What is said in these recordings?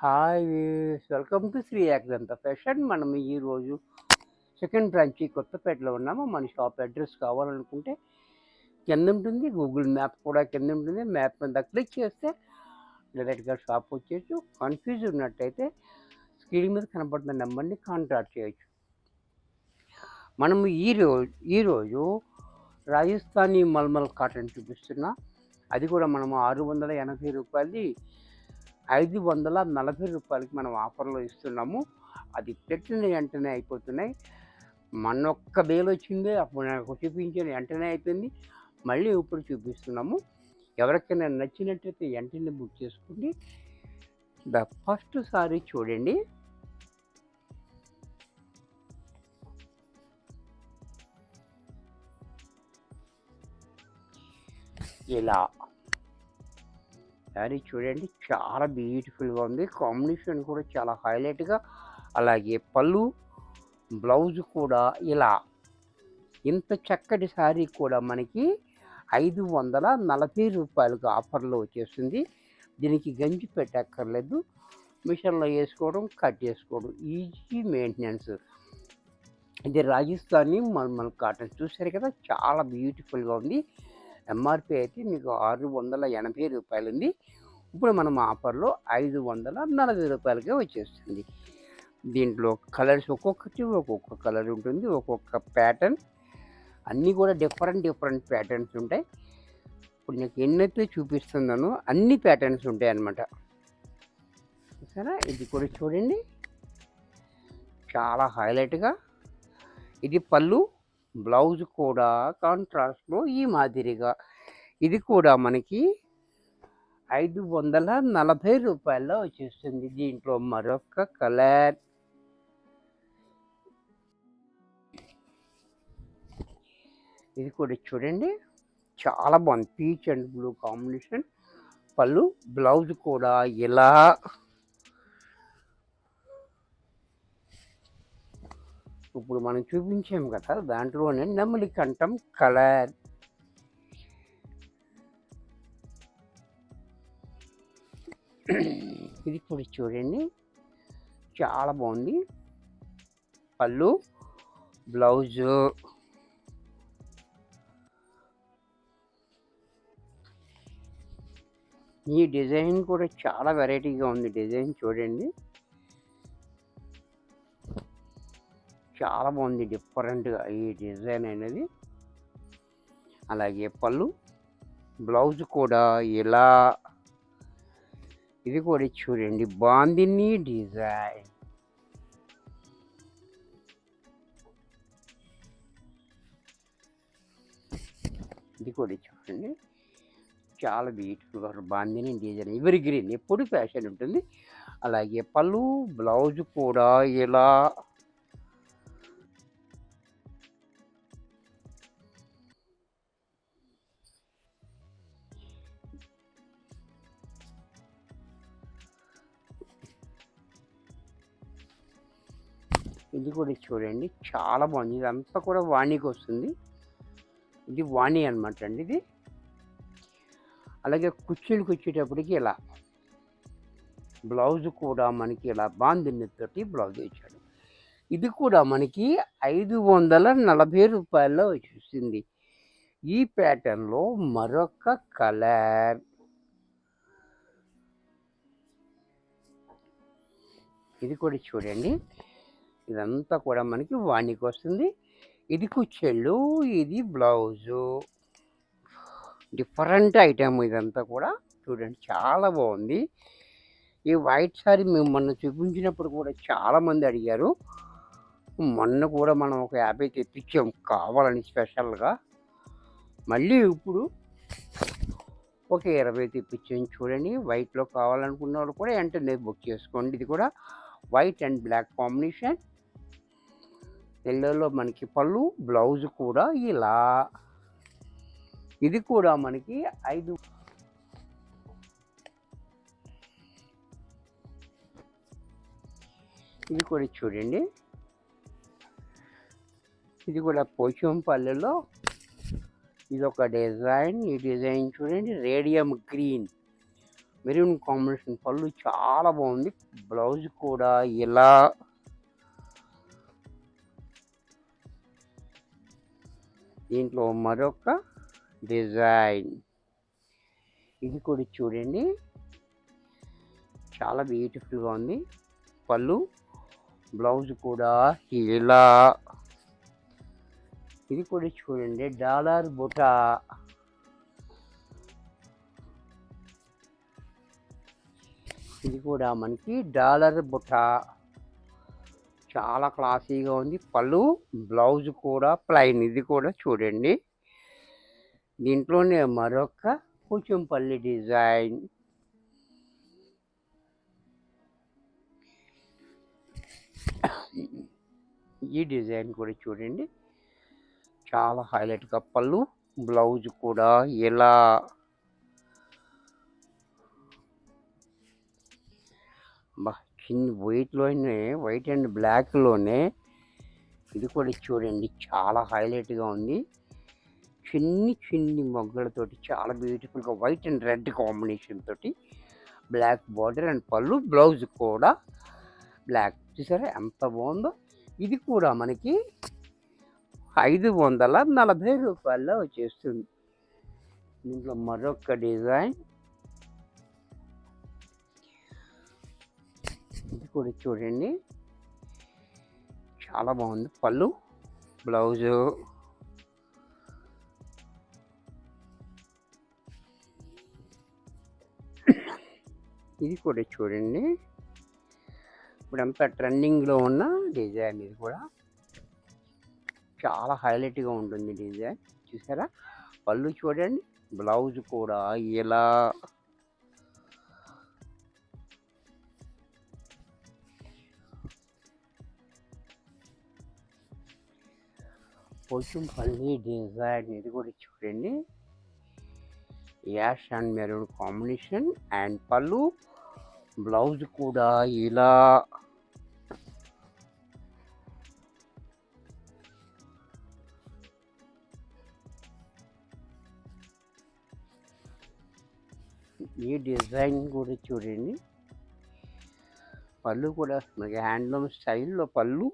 Hi welcome to Shri accident fashion. మనం ఈరోజు second branch కొత్తపేటలో ఉన్నాము. మన షాప్ అడ్రస్ కావాలనుకుంటే కింద ఉంటుంది, గూగుల్ మ్యాప్ కూడా కింద ఉంటుంది. మ్యాప్ మీద క్లిక్ చేస్తే డైరెక్ట్గా షాప్ వచ్చేసి కన్ఫ్యూజ్ ఉన్నట్టయితే స్క్రీన్ మీద కనబడుతున్న నెంబర్ని కాంటాక్ట్ చేయొచ్చు. మనము ఈరోజు రాజస్థానీ మల్మల్ కాటన్ చూపిస్తున్నా. అది కూడా మనము 680 రూపాయలది 540 రూపాయలకి మనం ఆఫర్లో ఇస్తున్నాము. అది పెట్టిన వెంటనే అయిపోతున్నాయి. మొన్నొక్క బేల్ వచ్చింది, అప్పుడు నాకు చూపించిన వెంటనే అయిపోయింది. మళ్ళీ ఇప్పుడు చూపిస్తున్నాము. ఎవరికైనా నచ్చినట్టయితే వెంటనే బుక్ చేసుకోండి. ఫస్ట్ సారీ చూడండి. ఇలా శారీ చూడండి, చాలా బ్యూటిఫుల్గా ఉంది. కాంబినేషన్ కూడా చాలా హైలైట్గా. అలాగే పళ్ళు, బ్లౌజ్ కూడా ఇలా. ఇంత చక్కటి శారీ కూడా మనకి 540 రూపాయలకు ఆఫర్లో వచ్చేస్తుంది. దీనికి గంజి పెట్టక్కర్లేదు, మిషన్లో వేసుకోవడం, కట్ చేసుకోవడం, ఈజీ మెయింటెనెన్స్. ఇది రాజస్థానీ మల్మల్ కాటన్ చూసారు కదా, చాలా బ్యూటిఫుల్గా ఉంది. ఎంఆర్పి అయితే మీకు 680 రూపాయలు ఉంది. ఇప్పుడు మనం ఆఫర్లో 540 రూపాయలకే వచ్చేస్తుంది. దీంట్లో కలర్స్ ఒక్కొక్క కలర్ ఉంటుంది, ఒక్కొక్క ప్యాటర్న్, అన్నీ కూడా డిఫరెంట్ ప్యాటర్న్స్ ఉంటాయి. ఇప్పుడు నీకు ఎన్నైతే చూపిస్తున్నానో అన్ని ప్యాటర్న్స్ ఉంటాయి అన్నమాట. సరే, ఇది కూడా చూడండి, చాలా హైలైట్గా. ఇది పళ్ళు, బ్లౌజ్ కూడా కాంట్రాస్ట్లో ఈ మాదిరిగా. ఇది కూడా మనకి 540 రూపాయల్లో వచ్చేస్తుంది. దీంట్లో మరొక కలర్, ఇది కూడా చూడండి, చాలా బాగుంది. Peach and blue combination. పళ్ళు, బ్లౌజ్ కూడా ఇలా. ఇప్పుడు మనం చూపించాము కదా, దాంట్లోనే నెమలి కంఠం కలర్. ఇది కూడా చూడండి, చాలా బాగుంది. పళ్ళు, బ్లౌజు, ఈ డిజైన్ కూడా చాలా వెరైటీగా ఉంది. డిజైన్ చూడండి, చాలా బాగుంది, డిఫరెంట్గా ఈ డిజైన్ అనేది. అలాగే పళ్ళు, బ్లౌజ్ కూడా ఇలా. ఇది కూడా చూడండి, బాగుంది డిజైన్. ఇది కూడా చూడండి, చాలా బ్యూటిఫుల్గా బాగుంది డిజైన్. ఎవరి గ్రీన్ ఎప్పుడు ఫ్యాషన్ ఉంటుంది. అలాగే పళ్ళు, బ్లౌజ్ కూడా ఇలా. ఇది కూడా చూడండి, చాలా బాగుంది. ఇదంతా కూడా వాణికి వస్తుంది. ఇది వాణి అనమాట అండి ఇది. అలాగే కుర్చీలకు వచ్చేటప్పటికి ఇలా. బ్లౌజ్ కూడా మనకి ఇలా బాందిన్నతోటి బ్లౌజ్ ఇచ్చాడు. ఇది కూడా మనకి 540 రూపాయల్లో వచ్చేసింది. ఈ ప్యాటర్న్లో మరొక కలర్, ఇది కూడా చూడండి, ఇదంతా కూడా మనకి వాణికి వస్తుంది. ఇది కుచ్చెళ్ళు, ఇది బ్లౌజు, డిఫరెంట్ ఐటమ్. ఇదంతా కూడా చూడండి, చాలా బాగుంది. ఈ వైట్ సారీ మేము మొన్న చూపించినప్పుడు కూడా చాలామంది అడిగారు. మొన్న కూడా మనం ఒక 50 తెప్పించాం కావాలని స్పెషల్గా. మళ్ళీ ఇప్పుడు ఒక 20 తెప్పించాం. చూడండి, వైట్లో కావాలనుకున్న వాళ్ళు కూడా వెంటనే బుక్ చేసుకోండి. ఇది కూడా వైట్ అండ్ బ్లాక్ కాంబినేషన్. ఎల్లోలో మనకి పళ్ళు, బ్లౌజ్ కూడా ఇలా. ఇది కూడా మనకి 5. ఇది కూడా చూడండి, ఇది కూడా పోచంపల్లిలో ఇది ఒక డిజైన్. ఈ డిజైన్ చూడండి, రేడియం గ్రీన్ మెరూన్ కాంబినేషన్ పళ్ళు చాలా బాగుంది. బ్లౌజ్ కూడా ఇలా దీంట్లో మరొక డిజైన్. ఇది కూడా చూడండి, చాలా బ్యూటిఫుల్గా ఉంది. పళ్ళు బ్లౌజ్ కూడా ఇలా. ఇది కూడా చూడండి, డాలర్ బుట్ట. ఇది కూడా మనకి డాలర్ బుట్ట, చాలా క్లాసీగా ఉంది. పళ్ళు బ్లౌజ్ కూడా ప్లైన్. ఇది కూడా చూడండి, దీంట్లోనే మరొక కూచంపల్లి డిజైన్. ఈ డిజైన్ కూడా చూడండి, చాలా హైలైట్గా. పళ్ళు బ్లౌజ్ కూడా ఇలా. చిన్న వైట్లోనే, వైట్ అండ్ బ్లాక్లోనే ఇది కూడా చూడండి, చాలా హైలైట్గా ఉంది. చిన్ని మొగ్గలతోటి చాలా బ్యూటిఫుల్గా, వైట్ అండ్ రెడ్ కాంబినేషన్ తోటి, black border and pallu blouse కూడా బ్లాక్. చూసారా ఎంత బాగుందో. ఇది కూడా మనకి 540 రూపాయల్లో వచ్చేస్తుంది. దీంట్లో మరొక డిజైన్. ఇది కూడా చూడండి, చాలా బాగుంది. పళ్ళు బ్లౌజు ఇది కూడా చూడండి, ఇప్పుడంతా ట్రెండింగ్లో ఉన్న డిజైన్. ఇది కూడా చాలా హైలైట్గా ఉంటుంది డిజైన్. చూసారా పళ్ళు చూడండి, బ్లౌజ్ కూడా ఇలా. పోచంపల్లి డిజైన్. ఇది కూడా చూడండి, ash and maroon combination and pallu blouse కూడా ఇలా. ఈ డిజైన్ కూడా చూడండి, పళ్ళు కూడా మనకి హ్యాండ్లూమ్ స్టైల్లో పళ్ళు,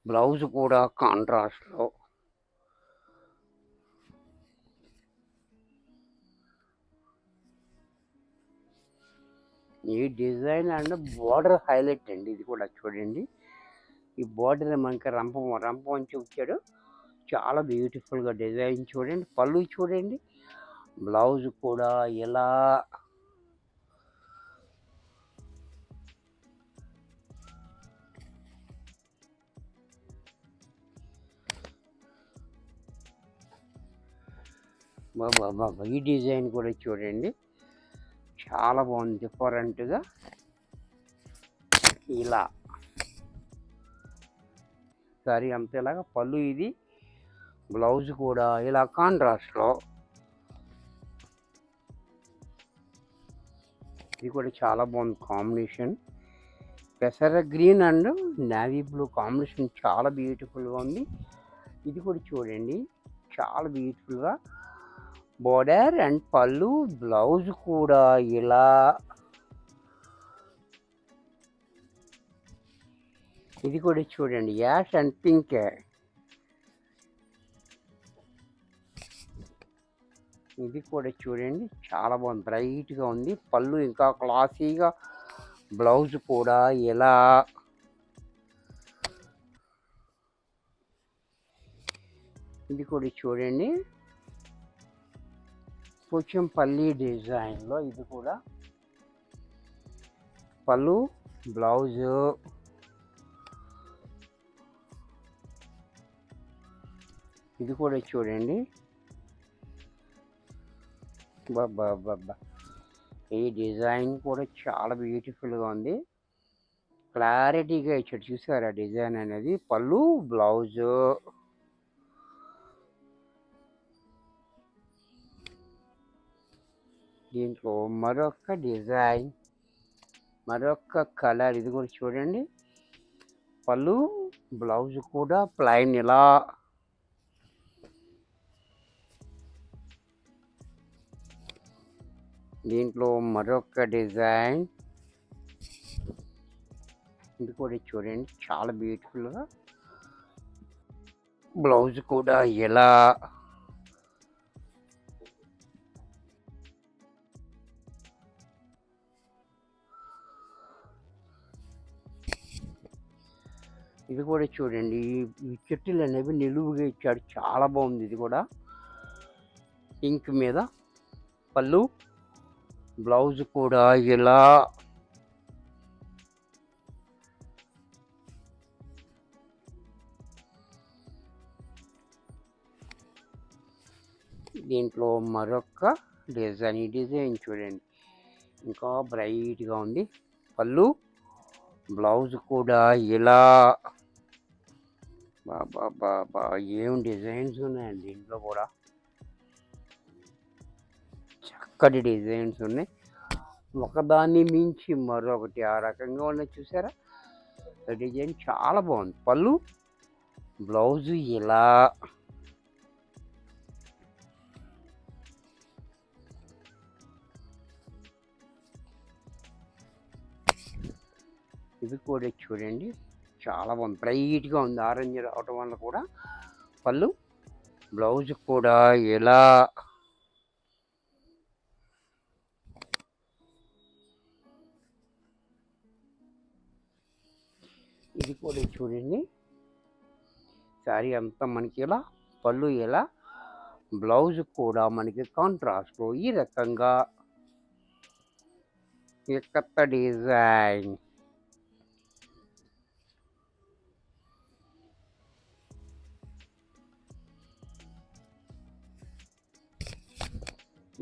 బ్లౌజ్ కూడా కాంట్రాస్ట్లో. ఈ డిజైన్ అండ్ బార్డర్ హైలైట్ అండి. ఇది కూడా చూడండి, ఈ బార్డర్ మనకి రంప వంచి వచ్చాడు, చాలా బ్యూటిఫుల్గా డిజైన్ చూడండి. పళ్ళు చూడండి, బ్లౌజ్ కూడా ఇలా. బాబా ఈ డిజైన్ కూడా చూడండి, చాలా బాగుంది. డిఫరెంట్గా ఇలా సారీ అంతేలాగా పళ్ళు, ఇది బ్లౌజ్ కూడా ఇలా కాంట్రాస్ట్లో. ఇది కూడా చాలా బాగుంది కాంబినేషన్. పెసర green and navy blue combination చాలా బ్యూటిఫుల్గా ఉంది. ఇది కూడా చూడండి, చాలా బ్యూటిఫుల్గా బోర్డర్ అండ్ పళ్ళు బ్లౌజ్ కూడా ఇలా. ఇది కూడా చూడండి, యాష్ అండ్ పింక్. ఇది కూడా చూడండి, చాలా బాగుంది, బ్రైట్గా ఉంది. పళ్ళు ఇంకా క్లాసీగా, బ్లౌజ్ కూడా ఇలా. ఇది కూడా చూడండి, పోచంపల్లి డిజైన్లో. ఇది కూడా పళ్ళు బ్లౌజు. ఇది కూడా చూడండి, బాబా ఈ డిజైన్ కూడా చాలా బ్యూటిఫుల్గా ఉంది. క్లారిటీగా ఇచ్చాడు, చూసారా డిజైన్ అనేది. పళ్ళు బ్లౌజు. దీంట్లో మరొక డిజైన్, మరొక కలర్. ఇది కూడా చూడండి, పళ్ళు బ్లౌజ్ కూడా ప్లైన్ ఇలా. దీంట్లో మరొక డిజైన్, ఇది కూడా చూడండి చాలా బ్యూటిఫుల్గా. బ్లౌజ్ కూడా ఎలా ఇది కూడా చూడండి, ఈ చెట్టులు అనేవి నిలువుగా ఇచ్చాడు, చాలా బాగుంది. ఇది కూడా పింక్ మీద పళ్ళు, బ్లౌజ్ కూడా ఇలా దీంట్లో మరొక డిజైన్, ఈ డిజైన్ చూడండి ఇంకా బ్రైట్గా ఉంది. పళ్ళు, బ్లౌజ్ కూడా ఇలా. బాబా బాబా ఏం డిజైన్స్ ఉన్నాయండి దీంట్లో కూడా, చక్కటి డిజైన్స్ ఉన్నాయి. ఒకదాన్ని మించి మరొకటి ఆ రకంగా ఉన్నది చూసారా. డిజైన్ చాలా బాగుంది. పళ్ళు, బ్లౌజ్ ఇలా. ఇది కూడా చూడండి చాలా బాగుంది, బ్రైట్గా ఉంది. ఆరెంజ్ రావటం వల్ల కూడా పళ్ళు, బ్లౌజ్ కూడా ఎలా. ఇది కూడా చూడండి, శారీ అంతా మనకి ఇలా, పళ్ళు ఎలా, బ్లౌజ్ కూడా మనకి కాంట్రాస్ట్లో ఈ రకంగా. ఈ కొత్త డిజైన్,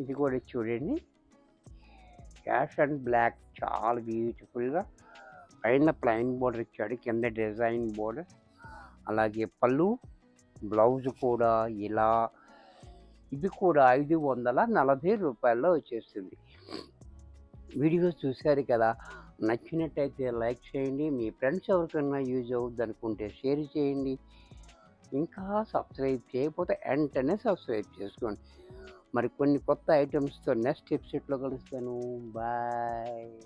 ఇది కూడా చూడండి క్యాష్ అండ్ బ్లాక్, చాలా బ్యూటిఫుల్గా. పైన ప్లైన్ బోర్డర్ ఇచ్చాడు, కింద డిజైన్ బోర్డర్. అలాగే పళ్ళు, బ్లౌజ్ కూడా ఇలా. ఇది కూడా 540 రూపాయల్లో వచ్చేస్తుంది. వీడియో చూశారు కదా, నచ్చినట్టయితే లైక్ చేయండి. మీ ఫ్రెండ్స్ ఎవరికైనా యూజ్ అవుద్ది అనుకుంటే షేర్ చేయండి. ఇంకా సబ్స్క్రైబ్ చేయకపోతే వెంటనే సబ్స్క్రైబ్ చేసుకోండి. మరి కొన్ని కొత్త ఐటమ్స్తో నెక్స్ట్ ఎపిసోడ్లో కలుస్తాను. బాయ్.